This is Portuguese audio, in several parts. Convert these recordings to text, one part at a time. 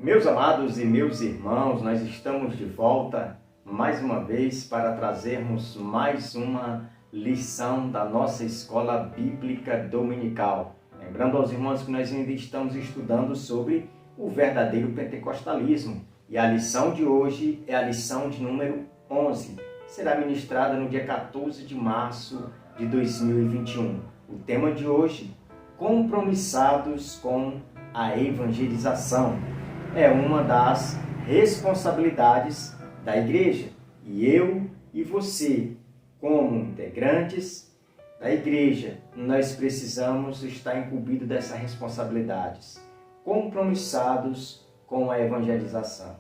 Meus amados e meus irmãos, nós estamos de volta mais uma vez para trazermos mais uma lição da nossa escola bíblica dominical. Lembrando aos irmãos que nós ainda estamos estudando sobre o verdadeiro pentecostalismo. E a lição de hoje é a lição de número 11. Será ministrada no dia 14 de março de 2021. O tema de hoje, compromissados com a evangelização. É uma das responsabilidades da igreja. E eu e você, como integrantes da igreja, nós precisamos estar incumbidos dessas responsabilidades, compromissados com a evangelização.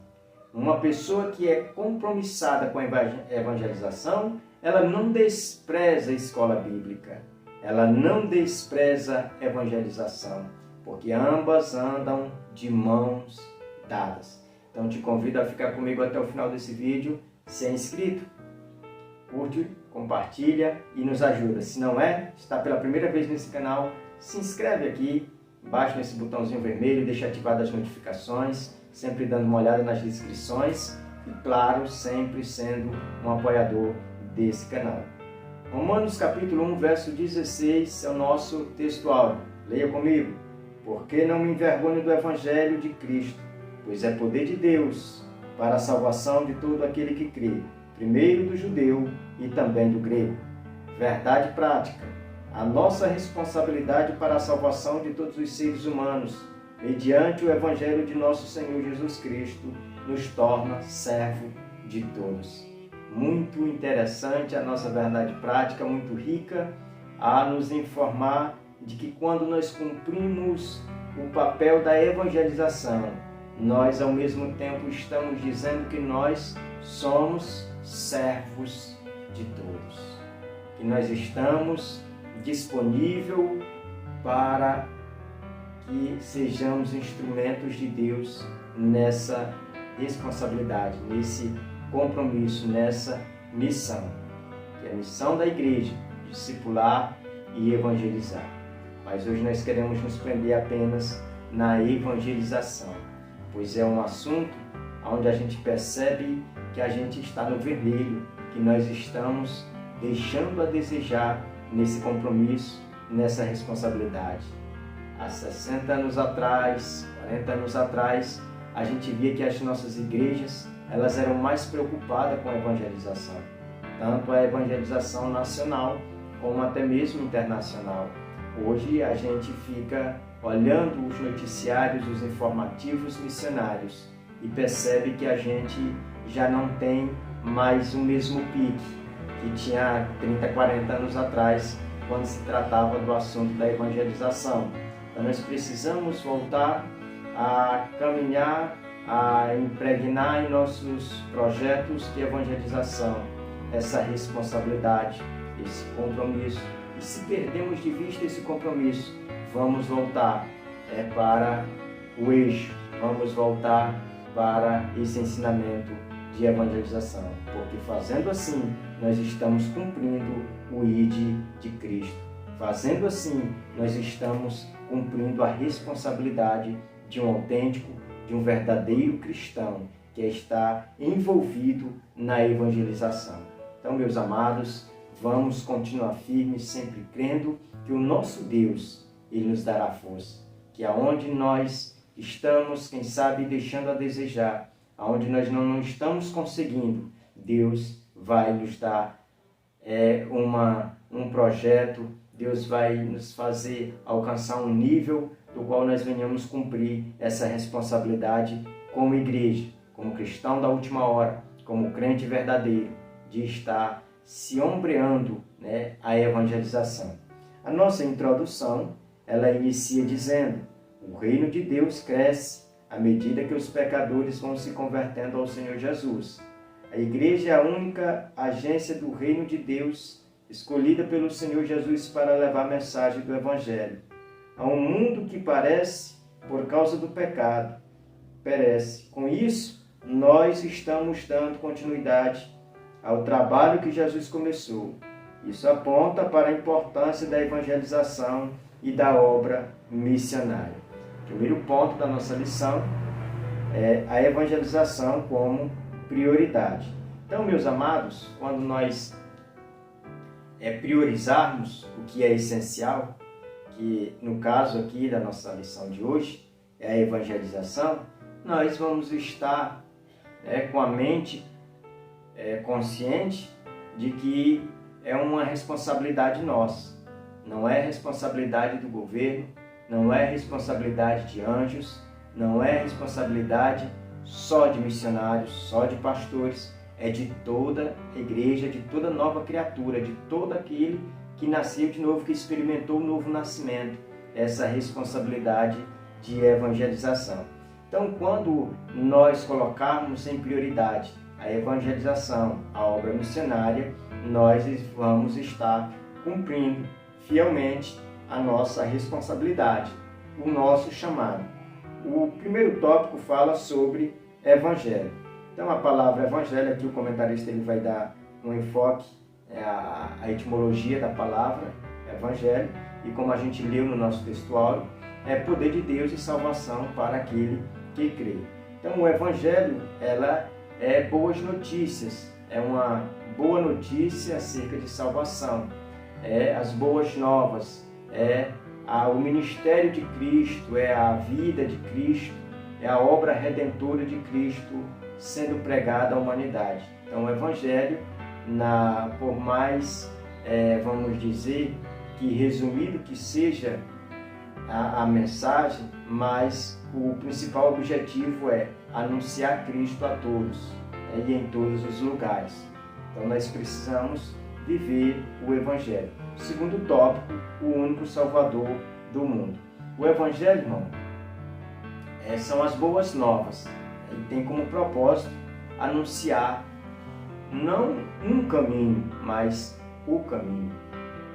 Uma pessoa que é compromissada com a evangelização, ela não despreza a escola bíblica, ela não despreza a evangelização, porque ambas andam de mãos dadas. Então te convido a ficar comigo até o final desse vídeo. Se é inscrito, curte, compartilha e nos ajuda. Se não é, está pela primeira vez nesse canal, se inscreve aqui, embaixo nesse botãozinho vermelho, deixa ativadas as notificações, sempre dando uma olhada nas descrições e, claro, sempre sendo um apoiador desse canal. Romanos capítulo 1, verso 16 é o nosso texto áureo. Leia comigo. Porque não me envergonho do evangelho de Cristo, pois é poder de Deus para a salvação de todo aquele que crê, primeiro do judeu e também do grego. Verdade prática. A nossa responsabilidade para a salvação de todos os seres humanos, mediante o evangelho de nosso Senhor Jesus Cristo, nos torna servo de todos. Muito interessante a nossa verdade prática, muito rica a nos informar de que quando nós cumprimos o papel da evangelização, nós ao mesmo tempo estamos dizendo que nós somos servos de todos, que nós estamos disponíveis para que sejamos instrumentos de Deus nessa responsabilidade, nesse compromisso, nessa missão, que é a missão da igreja, discipular e evangelizar. Mas hoje nós queremos nos prender apenas na evangelização, pois é um assunto onde a gente percebe que a gente está no vermelho, que nós estamos deixando a desejar nesse compromisso, nessa responsabilidade. Há 60 anos atrás, 40 anos atrás, a gente via que as nossas igrejas elas eram mais preocupadas com a evangelização, tanto a evangelização nacional como até mesmo internacional. Hoje a gente fica olhando os noticiários, os informativos missionários e percebe que a gente já não tem mais o mesmo pique que tinha 30, 40 anos atrás, quando se tratava do assunto da evangelização. Então nós precisamos voltar a caminhar, a impregnar em nossos projetos de evangelização essa responsabilidade, esse compromisso. E se perdemos de vista esse compromisso, vamos voltar para o eixo, vamos voltar para esse ensinamento de evangelização, porque fazendo assim, nós estamos cumprindo o ID de Cristo. Fazendo assim, nós estamos cumprindo a responsabilidade de um autêntico, de um verdadeiro cristão, que está envolvido na evangelização. Então, meus amados, vamos continuar firmes, sempre crendo que o nosso Deus, Ele nos dará força. Que aonde nós estamos, quem sabe, deixando a desejar, aonde nós não estamos conseguindo, Deus vai nos dar um projeto, Deus vai nos fazer alcançar um nível do qual nós venhamos cumprir essa responsabilidade como igreja, como cristão da última hora, como crente verdadeiro, de estar se ombreando a evangelização. A nossa introdução, ela inicia dizendo: o reino de Deus cresce à medida que os pecadores vão se convertendo ao Senhor Jesus. A igreja é a única agência do reino de Deus, escolhida pelo Senhor Jesus para levar a mensagem do Evangelho a um mundo que parece, por causa do pecado, perece. Com isso, nós estamos dando continuidade ao trabalho que Jesus começou. Isso aponta para a importância da evangelização e da obra missionária. O primeiro ponto da nossa lição a evangelização como prioridade. Então, meus amados, quando nós priorizarmos o que é essencial, que no caso aqui da nossa lição de hoje é a evangelização, nós vamos estar com a mente consciente de que é uma responsabilidade nossa. Não é responsabilidade do governo, não é responsabilidade de anjos, não é responsabilidade só de missionários, só de pastores, é de toda a igreja, de toda nova criatura, de todo aquele que nasceu de novo, que experimentou o novo nascimento, essa responsabilidade de evangelização. Então, quando nós colocarmos em prioridade a evangelização, a obra missionária, nós vamos estar cumprindo fielmente a nossa responsabilidade, o nosso chamado. O primeiro tópico fala sobre evangelho. Então, a palavra evangelho, aqui o comentarista ele vai dar um enfoque, a etimologia da palavra evangelho, e como a gente leu no nosso textual, é poder de Deus e salvação para aquele que crê. Então, o evangelho, ela é boas notícias, é uma boa notícia acerca de salvação, é as boas novas, o ministério de Cristo, é a vida de Cristo, é a obra redentora de Cristo sendo pregada à humanidade. Então, o evangelho, por mais, vamos dizer, que resumido que seja a mensagem, mas o principal objetivo é anunciar Cristo a todos, e em todos os lugares. Então, nós precisamos viver o evangelho. O segundo tópico, o único Salvador do mundo. O evangelho, irmão, são as boas novas. Ele tem como propósito anunciar não um caminho, mas o caminho.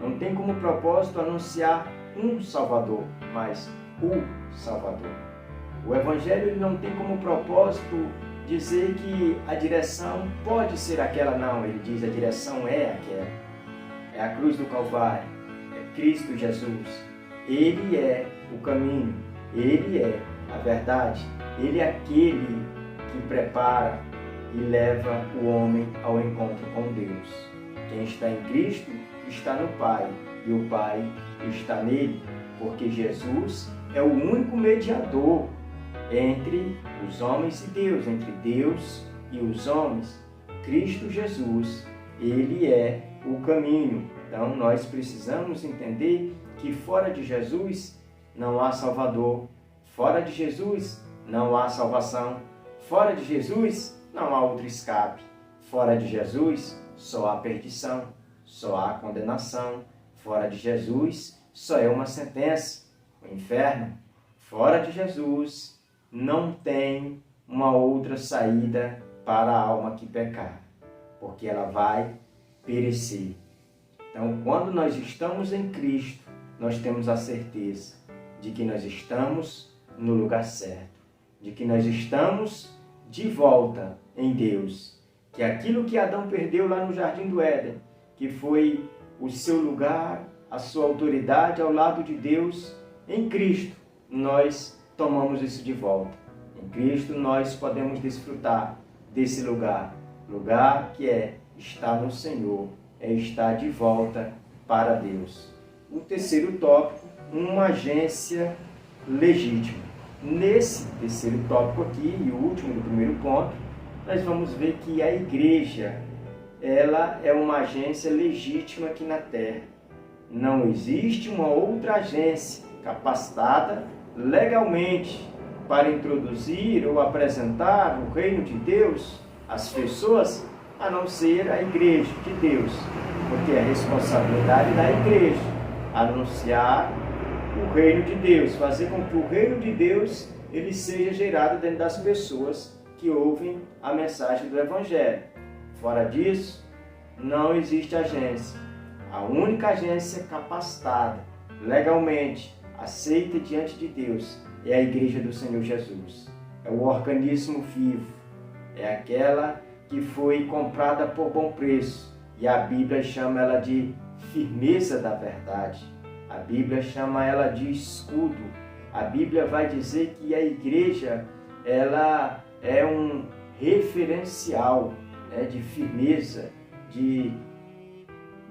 Não tem como propósito anunciar um Salvador, mas o Salvador. O evangelho ele não tem como propósito dizer que a direção pode ser aquela, não. Ele diz a direção é aquela. É a cruz do Calvário, é Cristo Jesus. Ele é o caminho, Ele é a verdade, Ele é aquele que prepara e leva o homem ao encontro com Deus. Quem está em Cristo está no Pai, e o Pai está nele, porque Jesus é o único mediador entre os homens e Deus, entre Deus e os homens. Cristo Jesus, Ele é o caminho. Então, nós precisamos entender que fora de Jesus não há Salvador, fora de Jesus não há salvação, fora de Jesus não há outro escape, fora de Jesus só há perdição, só há condenação, fora de Jesus só é uma sentença, o inferno. Fora de Jesus não tem uma outra saída para a alma que pecar, porque ela vai perecer. Então, quando nós estamos em Cristo, nós temos a certeza de que nós estamos no lugar certo, de que nós estamos de volta em Deus, que aquilo que Adão perdeu lá no Jardim do Éden, que foi o seu lugar, a sua autoridade ao lado de Deus, em Cristo, nós tomamos isso de volta. Em Cristo nós podemos desfrutar desse lugar que é estar no Senhor, é estar de volta para Deus. O terceiro tópico, uma agência legítima. Nesse terceiro tópico aqui, e o último do primeiro ponto, nós vamos ver que a igreja, ela é uma agência legítima aqui na terra. Não existe uma outra agência capacitada legalmente para introduzir ou apresentar o reino de Deus às pessoas, a não ser a igreja de Deus, porque é a responsabilidade da igreja anunciar o reino de Deus, fazer com que o reino de Deus ele seja gerado dentro das pessoas que ouvem a mensagem do Evangelho. Fora disso, não existe agência. A única agência capacitada, legalmente, aceita diante de Deus, é a Igreja do Senhor Jesus. É o organismo vivo, é aquela que foi comprada por bom preço, e a Bíblia chama ela de firmeza da verdade. A Bíblia chama ela de escudo. A Bíblia vai dizer que a igreja ela é um referencial, né, de firmeza, de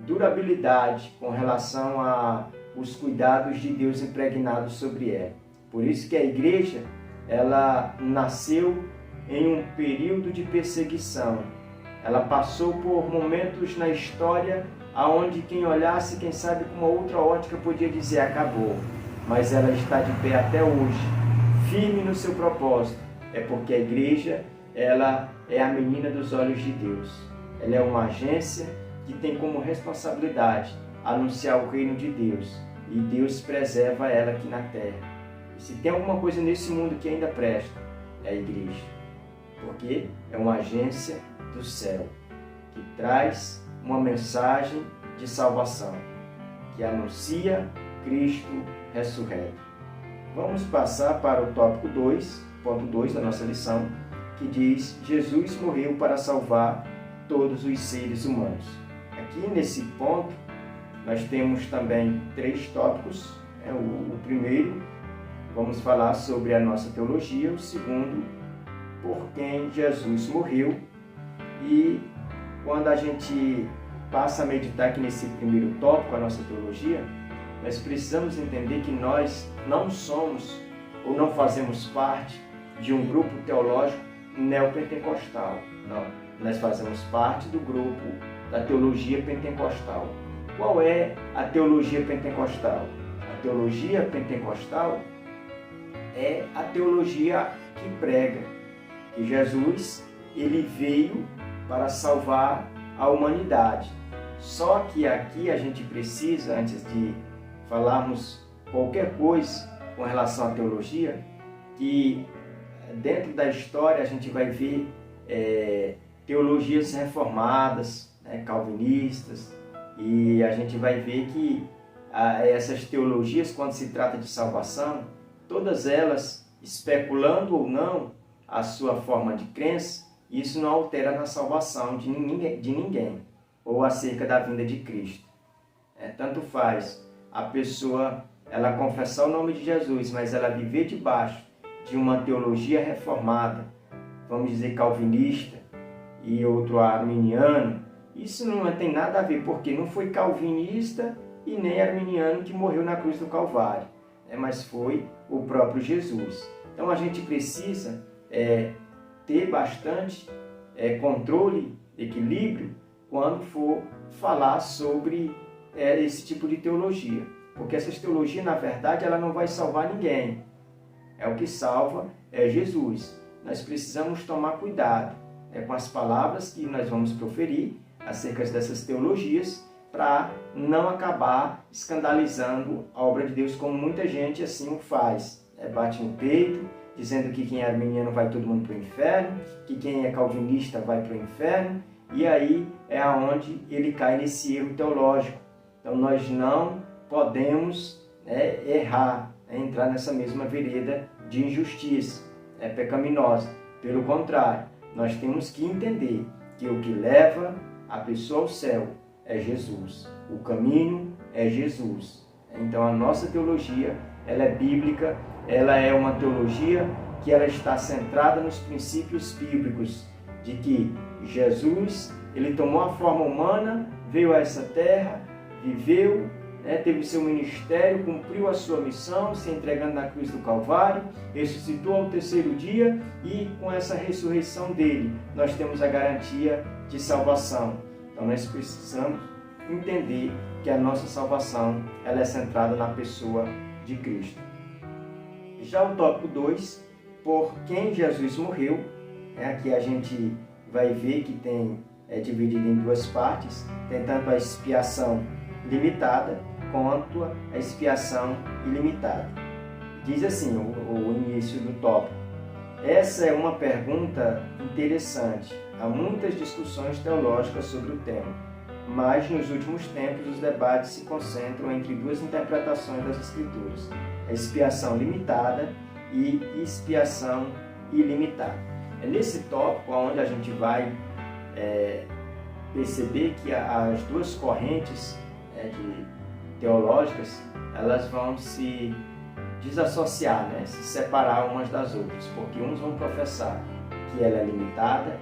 durabilidade com relação aos cuidados de Deus impregnados sobre ela. Por isso que a igreja, ela nasceu em um período de perseguição. Ela passou por momentos na história aonde quem olhasse, quem sabe com uma outra ótica, podia dizer acabou. Mas ela está de pé até hoje, firme no seu propósito. É porque a igreja, ela é a menina dos olhos de Deus. Ela é uma agência que tem como responsabilidade anunciar o reino de Deus. E Deus preserva ela aqui na terra. E se tem alguma coisa nesse mundo que ainda presta, é a igreja. Porque é uma agência do céu, que traz uma mensagem de salvação, que anuncia Cristo ressurreto. Vamos passar para o tópico 2, ponto 2 da nossa lição, que diz: Jesus morreu para salvar todos os seres humanos. Aqui nesse ponto, nós temos também 3 tópicos. O primeiro, vamos falar sobre a nossa teologia. O segundo, por quem Jesus morreu. E quando a gente passa a meditar aqui nesse primeiro tópico, a nossa teologia, nós precisamos entender que nós não somos ou não fazemos parte de um grupo teológico neopentecostal. Não, nós fazemos parte do grupo da teologia pentecostal. Qual é a teologia pentecostal? A teologia pentecostal é a teologia que prega que Jesus, ele veio para salvar a humanidade. Só que aqui a gente precisa, antes de falarmos qualquer coisa com relação à teologia, que dentro da história a gente vai ver teologias reformadas, calvinistas, e a gente vai ver que essas teologias, quando se trata de salvação, todas elas, especulando ou não a sua forma de crença, isso não altera na salvação de ninguém, ou acerca da vinda de Cristo. Tanto faz a pessoa ela confessar o nome de Jesus, mas ela viver debaixo de uma teologia reformada, vamos dizer calvinista, e outro arminiano, isso não tem nada a ver, porque não foi calvinista e nem arminiano que morreu na cruz do Calvário, mas foi o próprio Jesus. Então a gente precisa ter bastante controle, equilíbrio, quando for falar sobre esse tipo de teologia. Porque essa teologia, na verdade, ela não vai salvar ninguém. O que salva é Jesus. Nós precisamos tomar cuidado com as palavras que nós vamos proferir acerca dessas teologias, para não acabar escandalizando a obra de Deus, como muita gente assim o faz. Bate no peito, dizendo que quem é arminiano vai todo mundo para o inferno, que quem é calvinista vai para o inferno, e aí é onde ele cai nesse erro teológico. Então nós não podemos errar, entrar nessa mesma vereda de injustiça, pecaminosa. Pelo contrário, nós temos que entender que o que leva a pessoa ao céu é Jesus. O caminho é Jesus. Então a nossa teologia, ela é bíblica, ela é uma teologia que ela está centrada nos princípios bíblicos, de que Jesus, ele tomou a forma humana, veio a essa terra, viveu, teve seu ministério, cumpriu a sua missão, se entregando na cruz do Calvário, ressuscitou ao 3º dia, e com essa ressurreição dele, nós temos a garantia de salvação. Então nós precisamos entender que a nossa salvação, ela é centrada na pessoa de Cristo. Já o tópico 2, por quem Jesus morreu, aqui a gente vai ver que tem dividido em 2 partes, tem tanto a expiação limitada quanto a expiação ilimitada. Diz assim o início do tópico: essa é uma pergunta interessante. Há muitas discussões teológicas sobre o tema, mas nos últimos tempos os debates se concentram entre 2 interpretações das Escrituras: a expiação limitada e expiação ilimitada. É nesse tópico onde a gente vai perceber que as 2 correntes teológicas, elas vão se desassociar, né? Se separar umas das outras, porque uns vão professar que ela é limitada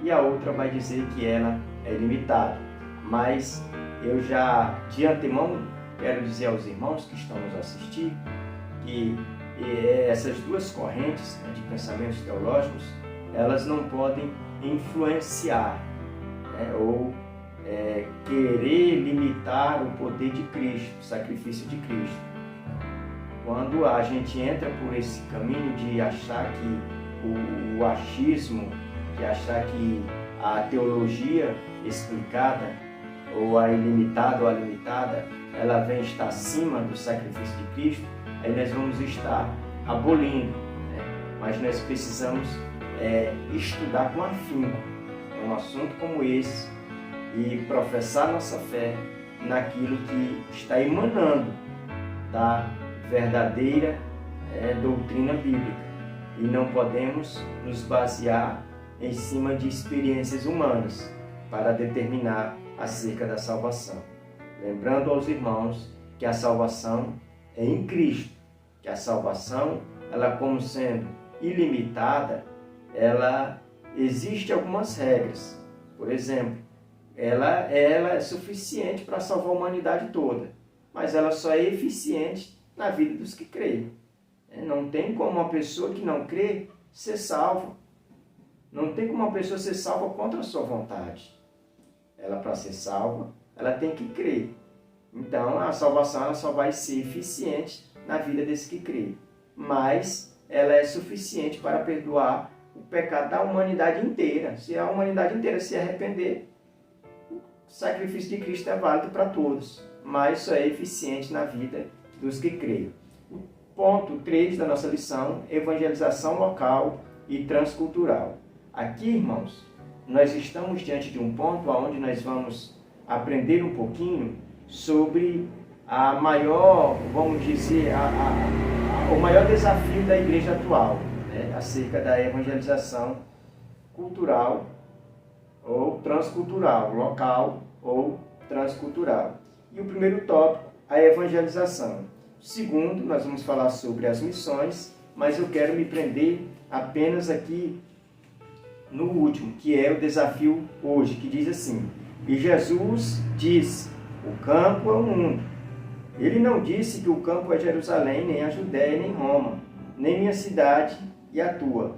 e a outra vai dizer que ela é ilimitada. Mas eu já, de antemão, quero dizer aos irmãos que estão nos assistindo que essas duas correntes, né, de pensamentos teológicos, elas não podem influenciar, né, ou querer limitar o poder de Cristo, o sacrifício de Cristo. Quando a gente entra por esse caminho de achar que o achismo, de achar que a teologia explicada, ou a ilimitada ou a limitada, ela vem estar acima do sacrifício de Cristo, aí nós vamos estar abolindo, né? Mas nós precisamos estudar com afinco um assunto como esse e professar nossa fé naquilo que está emanando da verdadeira doutrina bíblica. E não podemos nos basear em cima de experiências humanas para determinar acerca da salvação. Lembrando aos irmãos que a salvação é em Cristo, que a salvação, ela como sendo ilimitada, ela existe algumas regras. Por exemplo, ela é suficiente para salvar a humanidade toda, mas ela só é eficiente na vida dos que creem. Não tem como uma pessoa que não crê ser salva. Não tem como uma pessoa ser salva contra a sua vontade. Ela, para ser salva, ela tem que crer. Então, a salvação ela só vai ser eficiente na vida desse que crê. Mas ela é suficiente para perdoar o pecado da humanidade inteira. Se a humanidade inteira se arrepender, o sacrifício de Cristo é válido para todos. Mas só é eficiente na vida dos que creem. Ponto 3 da nossa lição, evangelização local e transcultural. Aqui, irmãos, nós estamos diante de um ponto onde nós vamos aprender um pouquinho sobre a maior, vamos dizer, o maior desafio da igreja atual, né, acerca da evangelização cultural ou transcultural, local ou transcultural. E o primeiro tópico, a evangelização. Segundo, nós vamos falar sobre as missões, mas eu quero me prender apenas aqui no último, que é o desafio hoje, que diz assim: e Jesus disse, o campo é o mundo. Ele não disse que o campo é Jerusalém, nem a Judéia, nem Roma, nem minha cidade e a tua.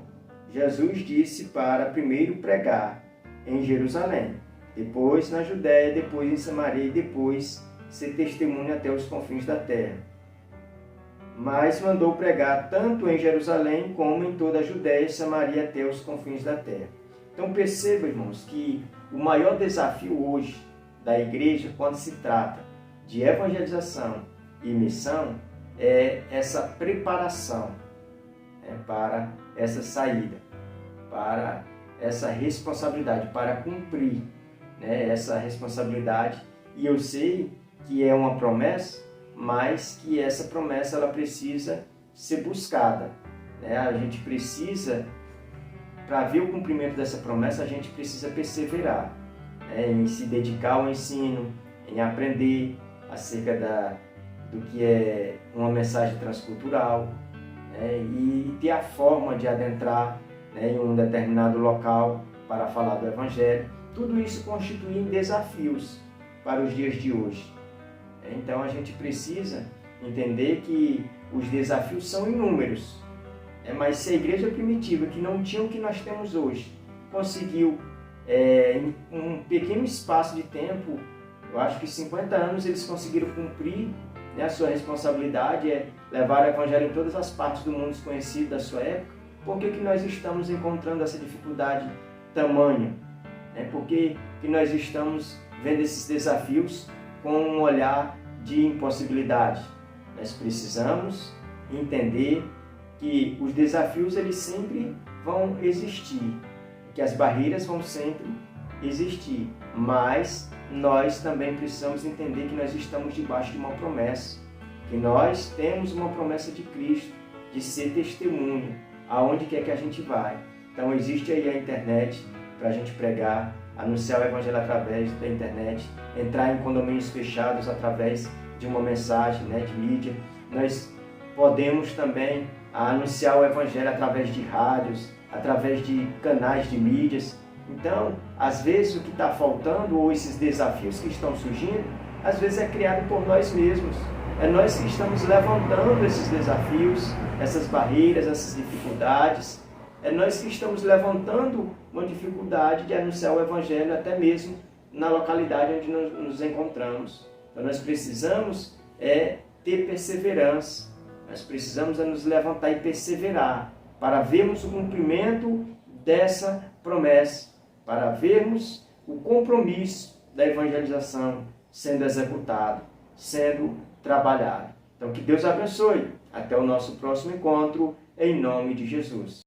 Jesus disse para primeiro pregar em Jerusalém, depois na Judéia, depois em Samaria e depois ser testemunha até os confins da terra. Mas mandou pregar tanto em Jerusalém como em toda a Judéia e Samaria até os confins da terra. Então perceba, irmãos, que o maior desafio hoje da igreja, quando se trata de evangelização e missão, é essa preparação, para essa saída, para essa responsabilidade, para cumprir, essa responsabilidade. E eu sei que é uma promessa, mas que essa promessa ela precisa ser buscada. A gente precisa, para ver o cumprimento dessa promessa, a gente precisa perseverar, em se dedicar ao ensino, em aprender acerca do que é uma mensagem transcultural, e ter a forma de adentrar em um determinado local para falar do Evangelho. Tudo isso constitui desafios para os dias de hoje. Então a gente precisa entender que os desafios são inúmeros. Mas se a igreja primitiva, que não tinha o que nós temos hoje, conseguiu, em um pequeno espaço de tempo, eu acho que 50 anos, eles conseguiram cumprir, a sua responsabilidade, levar o Evangelho em todas as partes do mundo desconhecido da sua época. Por que nós estamos encontrando essa dificuldade tamanha? Por que nós estamos vendo esses desafios com um olhar de impossibilidade? Nós precisamos entender que os desafios eles sempre vão existir, que as barreiras vão sempre existir, mas nós também precisamos entender que nós estamos debaixo de uma promessa, que nós temos uma promessa de Cristo, de ser testemunha, aonde quer que a gente vai. Então existe aí a internet para a gente pregar, anunciar o Evangelho através da internet, entrar em condomínios fechados através de uma mensagem, de mídia. Nós podemos também anunciar o Evangelho através de rádios, através de canais de mídias. Então, às vezes o que está faltando, ou esses desafios que estão surgindo, às vezes é criado por nós mesmos. É nós que estamos levantando esses desafios, essas barreiras, essas dificuldades. É nós que estamos levantando uma dificuldade de anunciar o Evangelho até mesmo na localidade onde nos encontramos. Então nós precisamos ter perseverança. Nós precisamos nos levantar e perseverar para vermos o cumprimento dessa promessa, para vermos o compromisso da evangelização sendo executado, sendo trabalhado. Então que Deus abençoe. Até o nosso próximo encontro, em nome de Jesus.